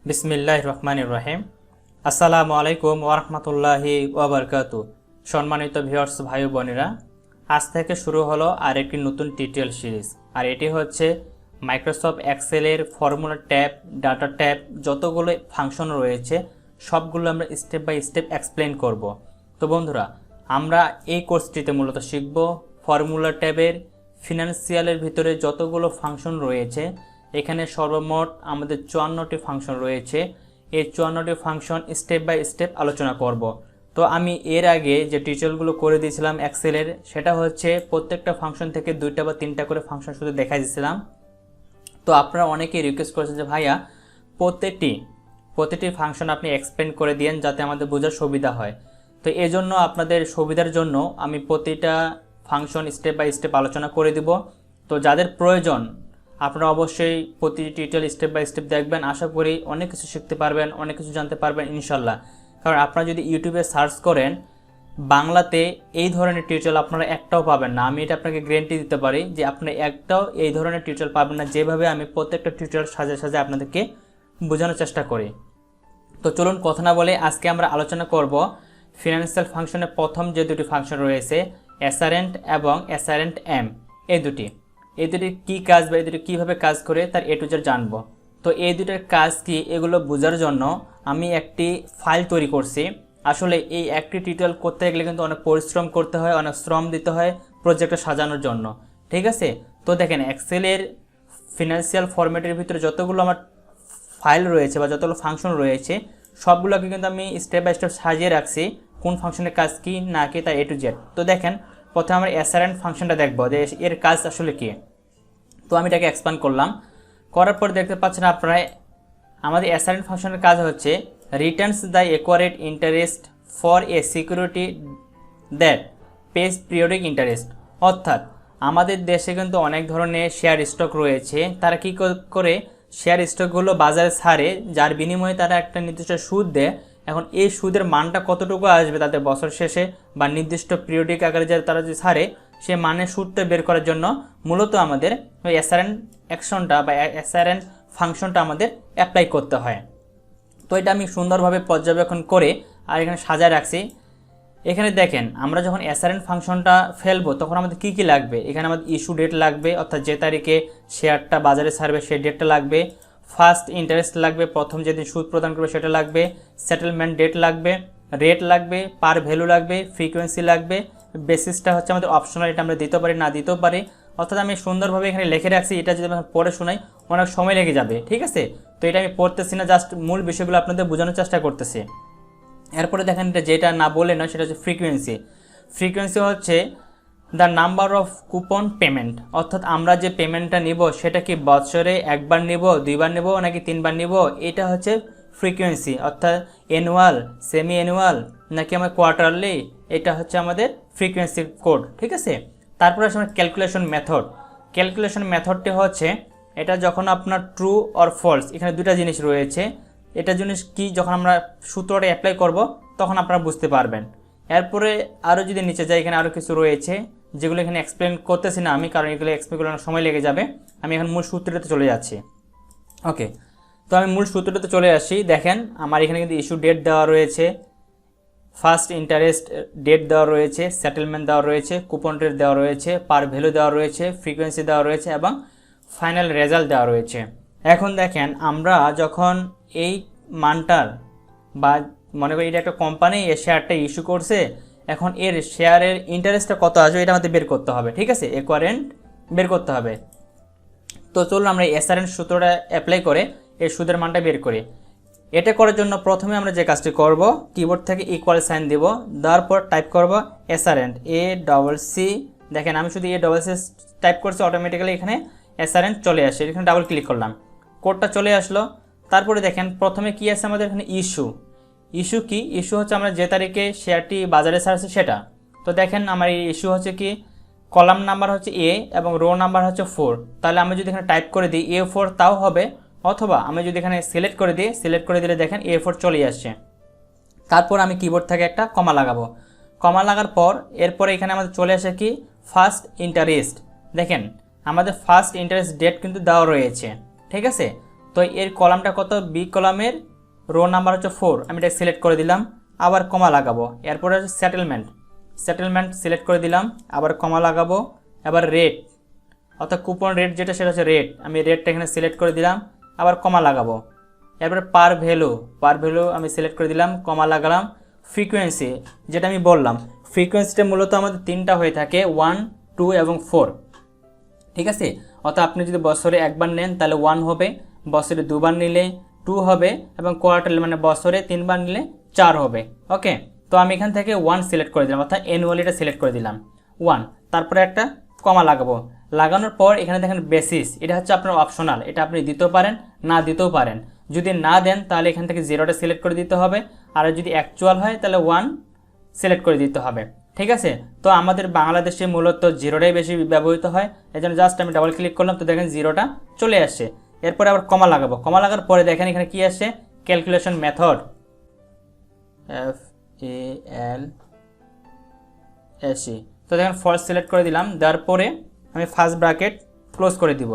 বিসমিল্লাহির রহমানির রহিম। আসসালামু আলাইকুম ওয়া রাহমাতুল্লাহি ওয়া বারাকাতুহু। সম্মানিত ভিউয়ার্স ভাই ও বোনেরা, আজ থেকে শুরু হলো আরেকটি নতুন টিউটোরিয়াল সিরিজ। আর এটি হচ্ছে মাইক্রোসফট এক্সেলের ফর্মুলা ট্যাব, ডাটা ট্যাব, যতগুলো ফাংশন রয়েছে সবগুলো আমরা স্টেপ বাই স্টেপ এক্সপ্লেন করব। তো বন্ধুরা, আমরা এই কোর্সটিতে মূলত শিখব ফর্মুলা ট্যাবের ফিনান্সিয়ালের ভিতরে যতগুলো ফাংশন রয়েছে। এখানে সর্বমোট আমাদের 54টি ফাংশন রয়েছে। এই 54টি ফাংশন স্টেপ বাই স্টেপ আলোচনা করব। তো আমি এর আগে যে টিউটোরিয়ালগুলো করে দিয়েছিলাম এক্সেলের, সেটা হচ্ছে প্রত্যেকটা ফাংশন থেকে 2টা বা 3টা করে ফাংশন শুধু দেখাই দিয়েছিলাম। তো আপনারা অনেকেই রিকোয়েস্ট করেছেন যে ভাইয়া প্রতিটি ফাংশন আপনি এক্সপ্লেন করে দিয়েন যাতে আমাদের বোঝার সুবিধা হয়। তো এই জন্য আপনাদের সুবিধার জন্য আমি প্রতিটা ফাংশন স্টেপ বাই স্টেপ আলোচনা করে দিব। তো যাদের প্রয়োজন আপনারা অবশ্যই প্রতিটি টিউটোরিয়াল স্টেপ বাই স্টেপ দেখবেন। আশা করি অনেক কিছু শিখতে পারবেন, অনেক কিছু জানতে পারবেন ইনশাল্লাহ। কারণ আপনারা যদি ইউটিউবে সার্চ করেন বাংলাতে এই ধরনের টিউটোরিয়াল আপনারা একটাও পাবেন না। আমি এটা আপনাকে গ্যারান্টি দিতে পারি যে আপনি একটাও এই ধরনের টিউটোরিয়াল পাবেন না, যেভাবে আমি প্রত্যেকটা টিউটোরিয়াল সাজে আপনাদেরকে বোঝানোর চেষ্টা করি। তো চলুন কথা না বলে আজকে আমরা আলোচনা করব ফিনান্সিয়াল ফাংশনের প্রথম যে দুটি ফাংশন রয়েছে অ্যাসারেন্ট এবং অ্যাসারেন্ট এম। এই দুটি কী কাজ বা এই দুটি কীভাবে কাজ করে তার এ টু জেড জানবো। তো এই দুটোর কাজ কি এগুলো বোঝার জন্য আমি একটি ফাইল তৈরি করছি। আসলে এই একটি টিউটোরিয়াল করতে গেলে কিন্তু অনেক পরিশ্রম করতে হয়, অনেক শ্রম দিতে হয় প্রজেক্টটা সাজানোর জন্য, ঠিক আছে। তো দেখেন এক্সেলের ফিনান্সিয়াল ফরম্যাটের ভিতরে যতগুলো আমার ফাইল রয়েছে বা যতগুলো ফাংশন রয়েছে সবগুলোকে কিন্তু আমি স্টেপ বাই স্টেপ সাজিয়ে রাখছি কোন ফাংশনের কাজ কি না কি তার এ টু জেড। তো দেখেন প্রথমে আমরা অ্যাসারেন্ট ফাংশনটা দেখবো যে এর কাজ আসলে কি। তো আমি এটাকে এক্সপ্যান্ড করলাম, করার পর দেখতে পাচ্ছেন আপনারা আমাদের অ্যাসারেন্ট ফাংশনের কাজ হচ্ছে Returns the accurate interest for a security that page periodic interest. অর্থাৎ আমাদের দেশে কিন্তু অনেক ধরনের শেয়ার স্টক রয়েছে। তারা কি করে শেয়ার স্টকগুলো বাজারে ছাড়ে, যার বিনিময়ে তারা একটা নির্দিষ্ট সুদ দেয়। এখন এই সুদের মানটা কতটুকু আসবে তাদের বছর শেষে বা নির্দিষ্ট পিরিয়ডিক আকারে যে তারা যে ছাড়ে সে মানের সুদটা বের করার জন্য মূলত আমাদের ওই অ্যাসারেন্ট অ্যাকশনটা বা অ্যাসারেন্ট ফাংশনটা আমাদের অ্যাপ্লাই করতে হয়। তো এটা আমি সুন্দরভাবে পর্যবেক্ষণ করে আর এখানে সাজায় রাখছি। এখানে দেখেন আমরা যখন অ্যাসারেন্ট ফাংশনটা ফেলবো তখন আমাদের কি কি লাগবে। এখানে আমাদের ইস্যু ডেট লাগবে, অর্থাৎ যে তারিখে শেয়ারটা বাজারে ছাড়বে সেই ডেটটা লাগবে। ফার্স্ট ইন্টারেস্ট লাগবে, প্রথম যেদিন সুদ প্রদান করবে সেটা লাগবে। সেটেলমেন্ট ডেট লাগবে, রেট লাগবে, পার ভ্যালু লাগবে, ফ্রিকোয়েন্সি লাগবে। বেসিসটা হচ্ছে আমাদের অপশনাল, এটা আমরা দিতে পারি না দিতেও পারি। অর্থাৎ আমি সুন্দরভাবে এখানে লিখে রাখছি, এটা যদি আমি পড়ে শোনাই অনেক সময় লেগে যাবে, ঠিক আছে। তো এটা আমি পড়তেছি না, জাস্ট মূল বিষয়গুলো আপনাদের বোঝানোর চেষ্টা করতেছি। এরপরে দেখেন যেটা না বলে নয় সেটা হচ্ছে ফ্রিকোয়েন্সি হচ্ছে the number of coupon payment. অর্থাৎ আমরা যে পেমেন্টটা নিব সেটা কি বছরে একবার নিব, 2বার নিব নাকি 3বার নিব, এটা হচ্ছে ফ্রিকোয়েন্সি। অর্থাৎ অ্যানুয়াল, সেমি অ্যানুয়াল নাকি আমার কোয়ার্টারলি, এটা হচ্ছে আমাদের ফ্রিকোয়েন্সি কোড, ঠিক আছে। তারপরে আসলে ক্যালকুলেশন মেথডটি হচ্ছে এটা যখন আপনার ট্রু অর ফলস, এখানে দুটা জিনিস রয়েছে। এটা জিনিস কি যখন আমরা সূত্রটা অ্যাপ্লাই করব তখন আপনারা বুঝতে পারবেন। এরপরে আরও যদি নিচে যাই এখানে আরও কিছু রয়েছে যেগুলো এখানে এক্সপ্লেন করতেছি না আমি, কারণ এগুলো এক্সপ্লেন করলে অনেক সময় লেগে যাবে। আমি এখন মূল সূত্রটাতে চলে যাচ্ছি। ওকে, তো আমি মূল সূত্রটাতে চলে আসি। দেখেন আমার এখানে কিন্তু ইস্যু ডেট দেওয়া রয়েছে, ফার্স্ট ইন্টারেস্ট ডেট দেওয়া রয়েছে, সেটেলমেন্ট দেওয়া রয়েছে, কুপন রেট দেওয়া রয়েছে, পার ভ্যালু দেওয়া রয়েছে, ফ্রিকোয়েন্সি দেওয়া রয়েছে এবং ফাইনাল রেজাল্ট দেওয়া রয়েছে। এখন দেখেন আমরা যখন এই মানটার বা মনে করি এটা একটা কোম্পানি এই শেয়ারটা ইস্যু করছে, এখন এর শেয়ারের ইন্টারেস্টটা কত আসবে এটা আমাদের বের করতে হবে, ঠিক আছে, অ্যাকুরেন্ট বের করতে হবে। তো চলুন আমরা অ্যাসারেন্ট সূত্রটা অ্যাপ্লাই করে এর সুদের মানটা বের করি। এটা করার জন্য প্রথমে আমরা যে কাজটি করব, কিবোর্ড থেকে ইকুয়াল সাইন দেব, দেওয়ার পর টাইপ করব অ্যাসারেন্ট ACC। দেখেন আমি শুধু ACC টাইপ করছি, অটোমেটিক্যালি এখানে অ্যাসারেন্ট চলে আসে। এখানে ডাবল ক্লিক করলাম, কোডটা চলে আসলো। তারপরে দেখেন প্রথমে কি আছে আমাদের এখানে ইস্যু কি, ইস্যু হচ্ছে আমরা যে তারিখে শেয়ারটি বাজারে ছাড়ছে সেটা। তো দেখেন আমার এই ইস্যু হচ্ছে কি কলাম নাম্বার হচ্ছে A এবং রো নাম্বার হচ্ছে 4। তাহলে আমি যদি এখানে টাইপ করে দিই A4 তাও হবে, অথবা আমি যদি এখানে সিলেক্ট করে দিলে দেখেন A4 চলে আসছে। তারপর আমি কিবোর্ড থেকে একটা কমা লাগাবো, কমা লাগার পর এরপরে এখানে আমাদের চলে আসে কি ফার্স্ট ইন্টারেস্ট। দেখেন আমাদের ফার্স্ট ইন্টারেস্ট ডেট কিন্তু দেওয়া রয়েছে, ঠিক আছে। তো এর কলামটা কত, বি কলামের রো নাম্বার হচ্ছে 4, আমি এটা সিলেক্ট করে দিলাম, আবার কমা লাগাবো। এরপরে হচ্ছে সেটেলমেন্ট সিলেক্ট করে দিলাম, আবার কমা লাগাবো। এবার রেট, অর্থাৎ কুপন রেট যেটা সেটা হচ্ছে রেট, আমি রেটটা এখানে সিলেক্ট করে দিলাম, আবার কমা লাগাবো। এরপরে পার ভ্যালু আমি সিলেক্ট করে দিলাম, কমা লাগালাম। ফ্রিকোয়েন্সি, যেটা আমি বললাম, ফ্রিকোয়েন্সিটা মূলত আমাদের 3টা হয়ে থাকে, 1, 2 এবং 4, ঠিক আছে। অর্থাৎ আপনি যদি বছরে একবার নেন তাহলে 1 হবে, বছরে 2বার নিলে 2 হবে, এবং কোয়ার্টারলি মানে বছরে 3বার নিলে 4 হবে। ওকে, তো আমি এখান থেকে 1 সিলেক্ট করে দিলাম, অর্থাৎ অ্যানুয়ালিটা সিলেক্ট করে দিলাম 1, তারপরে একটা কমা লাগাবো। লাগানোর পর এখানে দেখেন বেসিস, এটা হচ্ছে আপনার অপশনাল, এটা আপনি দিতেও পারেন না দিতেও পারেন। যদি না দেন তাহলে এখান থেকে 0টা সিলেক্ট করে দিতে হবে, আর যদি অ্যাকচুয়াল হয় তাহলে 1 সিলেক্ট করে দিতে হবে, ঠিক আছে। তো আমাদের বাংলাদেশে মূলত 0টাই বেশি ব্যবহৃত হয়, এই জন্য জাস্ট আমি ডাবল ক্লিক করলাম, তো দেখেন 0টা চলে আসছে। এরপরে আবার কমা লাগাবো, কমা লাগার পরে দেখেন এখানে কি আসছে, ক্যালকুলেশন মেথড, FALSE। তো দেখেন ফলস সিলেক্ট করে দিলাম, দেওয়ার পরে আমি ফার্স্ট ব্র্যাকেট ক্লোজ করে দিব।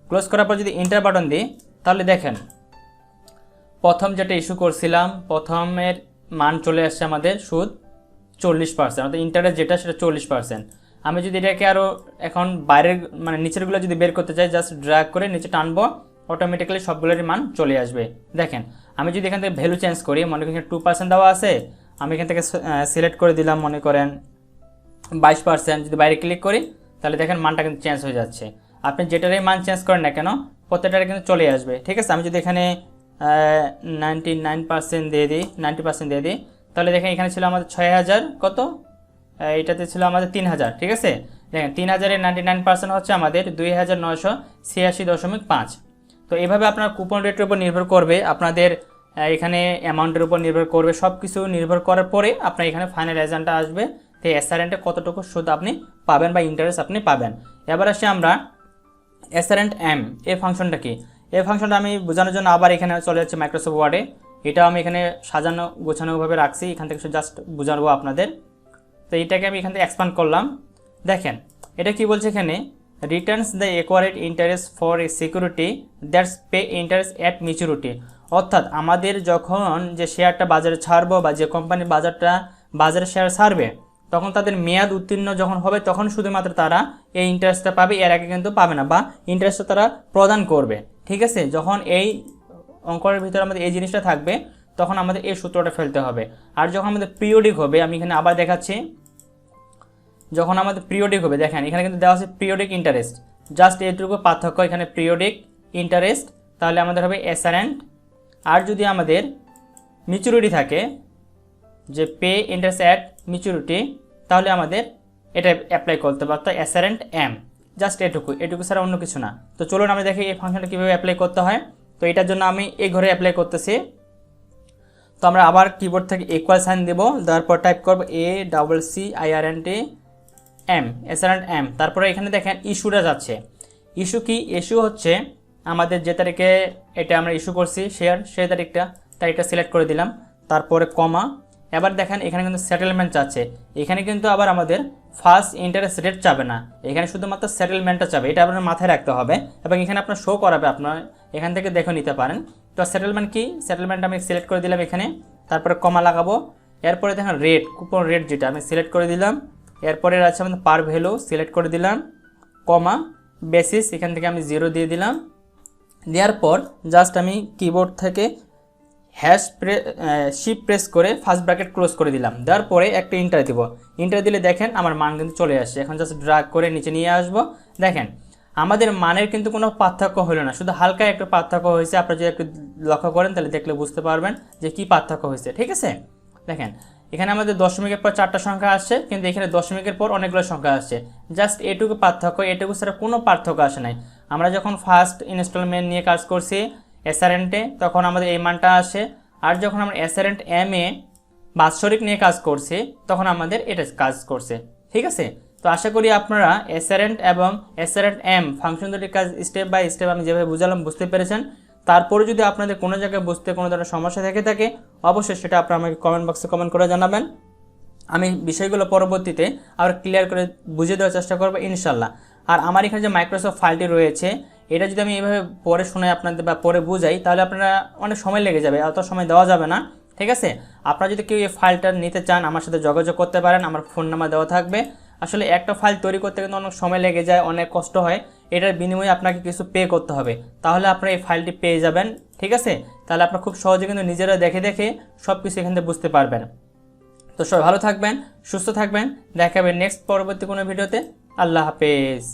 ক্লোজ করার পর যদি এন্টার বাটন দিই তাহলে দেখেন প্রথম যেটা ইস্যু করছিলাম, প্রথমের মান চলে আসছে আমাদের সুদ 40%, অর্থাৎ ইন্টারেস্ট যেটা সেটা 40%। আমি যদি এটাকে আরও এখন বাইরের মানে নিচেরগুলো যদি বের করতে চাই, জাস্ট ড্র্যাগ করে নিচে টানবো, অটোমেটিক্যালি সবগুলোরই মান চলে আসবে। দেখেন আমি যদি এখান থেকে ভ্যালু চেঞ্জ করি, মনে করেন 2% দেওয়া আছে, আমি এখান থেকে সিলেক্ট করে দিলাম মনে করেন 22%, যদি বাইরে ক্লিক করি তাহলে দেখেন মানটা কিন্তু চেঞ্জ হয়ে যাচ্ছে। আপনি যেটারই মান চেঞ্জ করেন না কেন প্রত্যেকটারে কিন্তু চলে আসবে, ঠিক আছে। আমি যদি এখানে 99% দিয়ে দিই, 90% দিয়ে দিই, তাহলে দেখেন এখানে ছিল আমাদের 6000, কত এটাতে ছিল আমাদের 3000, ঠিক আছে। দেখেন 3000-এর 99% হচ্ছে আমাদের 2986.5। তো এইভাবে আপনার কুপন রেটের উপর নির্ভর করবে, আপনাদের এখানে অ্যামাউন্টের উপর নির্ভর করবে, সব কিছু নির্ভর করার পরে আপনার এখানে ফাইনাল রেজাল্টটা আসবে, তো ACCRINT-এ কতটুকু সুদ আপনি পাবেন বা ইন্টারেস্ট আপনি পাবেন। এবার আসি আমরা ACCRINT-M, এই ফাংশনটা কি। এই ফাংশনটা আমি বোঝানোর জন্য আবার এখানে চলে যাচ্ছে মাইক্রোসফট ওয়ার্ডে, এটাও আমি এখানে সাজানো গোছানোভাবে রাখছি, এখান থেকে জাস্ট বোঝাবো আপনাদের। তো এইটাকে আমি এখান থেকে এক্সপ্যান্ড করলাম। দেখেন এটা কি বলছে এখানে, Returns the acquired interest for a security that's pay interest at maturity. অর্থাৎ আমাদের যখন যে শেয়ারটা বাজারে ছাড়বো বা যে কোম্পানির বাজারে শেয়ার ছাড়বে, তখন তাদের মেয়াদ উত্তীর্ণ যখন হবে তখন শুধুমাত্র তারা এই ইন্টারেস্টটা পাবে, এর আগে কিন্তু পাবে না, বা ইন্টারেস্টটা তারা প্রদান করবে, ঠিক আছে। যখন এই অঙ্কের ভিতরে আমাদের এই জিনিসটা থাকবে তখন আমাদের এই সূত্রটা ফেলতে হবে। আর যখন আমাদের পিরিয়ডিক হবে, আমি এখানে আবার দেখাচ্ছি, যখন আমাদের পিরিয়ডিক হবে, দেখেন এখানে কিন্তু দেওয়া আছে পিরিয়ডিক ইন্টারেস্ট, জাস্ট এইটুকু পার্থক্য, এখানে পিরিয়ডিক ইন্টারেস্ট তাহলে আমাদের হবে ACCRINT। আর যদি আমাদের ম্যাচুরিটি থাকে, যে পে ইন্টারেস্ট অ্যাট ম্যাচুরিটি, তাহলে আমাদের এটা অ্যাপ্লাই করতে হবে, অর্থাৎ ACCRINT-M, জাস্ট এটুকু ছাড়া অন্য কিছু না। তো চলুন আমি দেখি এই ফাংশনটা কীভাবে অ্যাপ্লাই করতে হয়। তো এটার জন্য আমি এই ঘরে অ্যাপ্লাই করতেছি। তো আমরা আবার কিবোর্ড থেকে ইকুয়াল সাইন দেব, দেওয়ার পর টাইপ করব ACCRINT-M, তারপরে এখানে দেখেন ইস্যুটা যাচ্ছে। ইস্যু কি, ইস্যু হচ্ছে আমাদের যে তারিখে এটা আমরা ইস্যু করছি শেয়ার, সেই তারিখটা সিলেক্ট করে দিলাম, তারপরে কমা। এবার দেখেন এখানে কিন্তু সেটেলমেন্ট চাচ্ছে, এখানে কিন্তু আবার আমাদের ফার্স্ট ইন্টারেস্ট রেট চাবে না, এখানে শুধুমাত্র সেটেলমেন্টটা চাবে, এটা আপনার মাথায় রাখতে হবে, এবং এখানে আপনার শো করাবে, আপনার এখান থেকে দেখে নিতে পারেন। তো সেটেলমেন্ট কি, সেটেলমেন্ট আমি সিলেক্ট করে দিলাম এখানে, তারপরে কমা লাগাবো। এরপরে দেখেন রেট, কুপন রেট যেটা আমি সিলেক্ট করে দিলাম, এরপরে আছে আমাদের পার ভ্যালু সিলেক্ট করে দিলাম, কমা বেসিস, এখান থেকে আমি 0 দিয়ে দিলাম। দেওয়ার পর জাস্ট আমি কিবোর্ড থেকে শিফট প্রেস করে ফার্স্ট ব্র্যাকেট ক্লোজ করে দিলাম, দেওয়ার পরে একটা ইন্টার দিব। ইন্টার দিলে দেখেন আমার মান কিন্তু চলে আসছে। এখন জাস্ট ড্র্যাগ করে নিচে নিয়ে আসবো, দেখেন আমাদের মানের কিন্তু কোনো পার্থক্য হলো না, শুধু হালকা একটু পার্থক্য হয়েছে। আপনারা যদি একটু লক্ষ্য করেন তাহলে দেখলে বুঝতে পারবেন যে কি পার্থক্য হয়েছে, ঠিক আছে। দেখেন এখানে আমাদের দশমিকের পর 4টা সংখ্যা আসছে, কিন্তু এখানে দশমিকের পর অনেকগুলো সংখ্যা আসছে, জাস্ট এটুকু পার্থক্য, এটুকু ছাড়া কোনো পার্থক্য আসে নাই। আমরা যখন ফার্স্ট ইনস্টলমেন্ট নিয়ে কাজ করছি ACCRINT-এ তখন আমাদের এই মানটা আসে, আর যখন আমরা ACCRINT-M-এ বাৎসরিক নিয়ে কাজ করছি তখন আমাদের এটা কাজ করছে, ঠিক আছে। তো আশা করি আপনারা ACCRINT এবং ACCRINT-M ফাংশন দুটির কাজ স্টেপ বাই স্টেপ আমি যেভাবে বুঝালাম বুঝতে পেরেছেন। তারপরে যদি আপনাদের কোনো জায়গায় বুঝতে কোনো ধরনের সমস্যা থেকে থাকে অবশ্যই সেটা আপনারা আমাকে কমেন্ট বক্সে কমেন্ট করে জানাবেন, আমি বিষয়গুলো পরবর্তীতে আবার ক্লিয়ার করে বুঝিয়ে দেওয়ার চেষ্টা করবো ইনশাল্লাহ। আর আমার এখানে যে মাইক্রোসফট ফাইলটি রয়েছে এটা যদি আমি এইভাবে পরে শোনাই আপনাদের বা পরে বুঝাই তাহলে আপনারা অনেক সময় লেগে যাবে, অত সময় দেওয়া যাবে না। ঠিক আছে, আপনারা যদি কেউ এই ফাইলটা নিতে চান আমার সাথে যোগাযোগ করতে পারেন, আমার ফোন নাম্বার দেওয়া থাকবে। আসলে একটা ফাইল তৈরি করতে কিন্তু অনেক সময় লেগে যায়, অনেক কষ্ট হয়, এটার বিনিময়ে আপনাকে কিছু পে করতে হবে, তাহলে আপনারা এই ফাইলটি পেয়ে যাবেন। ঠিক আছে, তাহলে আপনারা খুব সহজে কিন্তু নিজেরা দেখে দেখে সব কিছু এখান থেকে বুঝতে পারবেন। তো সবাই ভালো থাকবেন, সুস্থ থাকবেন, দেখা হবে নেক্সট পরবর্তী কোনো ভিডিওতে। আল্লাহ হাফেজ।